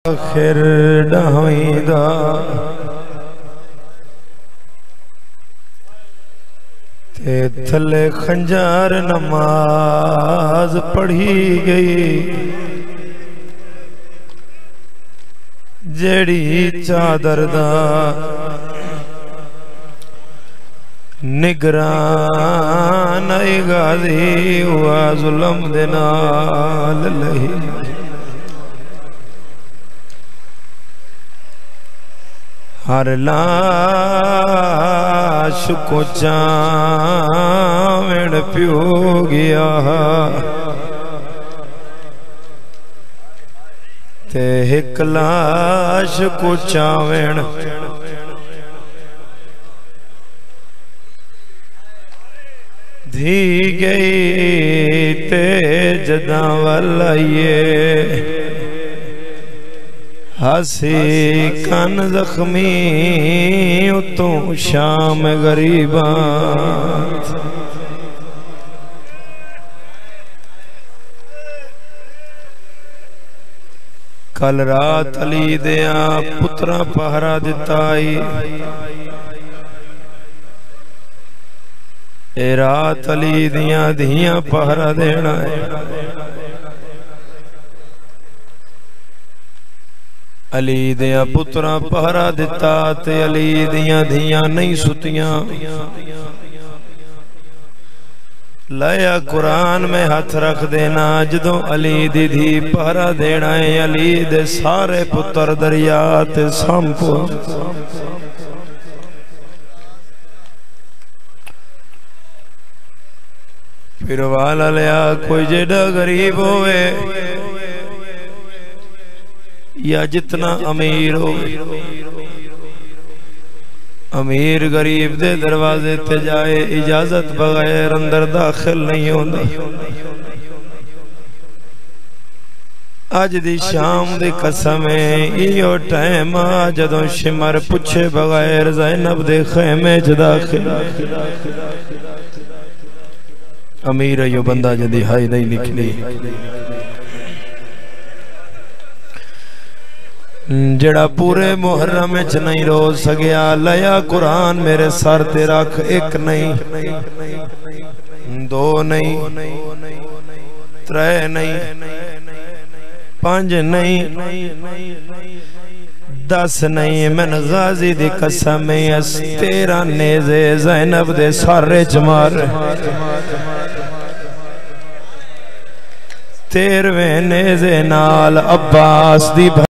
आखिर डहाईदा ते थले खंजर नमाज पढ़ी गई जेड़ी चादर दा निगरान आई गाजी हुआ जुल्म दे नाल लही हर लाश को चावण पियो गया ते एक लाश को चावण धी गई ते जदा वल आइए हसी कन जख्मी उतो शाम गरीबा कल रात अली दिया पुत्रा पहरा दिता ए रात अली दिया धिया पहरा देना है अली दिया पुत्रा पहरा दिता ते अली दिया धिया नहीं सुतियां लाया कुरान में हाथ रख देना जदों अली दी धी पहरा देना है अली दे सारे पुत्र दरिया ते संपो फिर वाला लिया कोई जेड़ा गरीब होवे या जितना अमीर हो अमीर गरीब दे दरवाजे ते जाए इजाजत बगैर अंदर दाखिल नहीं होता। अज दी शाम दी कसम है इहो टाइम जदों शिमर पुछे बगैर ज़ैनब दे खेमे च दाखिल अमीर यो बंदा जदी हाई नहीं निकली जड़ा पूरे मुहर्रम च नहीं रो सकिया लया कुरान मेरे सर ते रख एक नहीं दो नहीं त्रै नहीं पांच नहीं 10 नहीं मैं गाजी दी कसम 13 नेज़े ज़ैनब दे सारे च मार 13वें नेज़े नाल अब्बास दी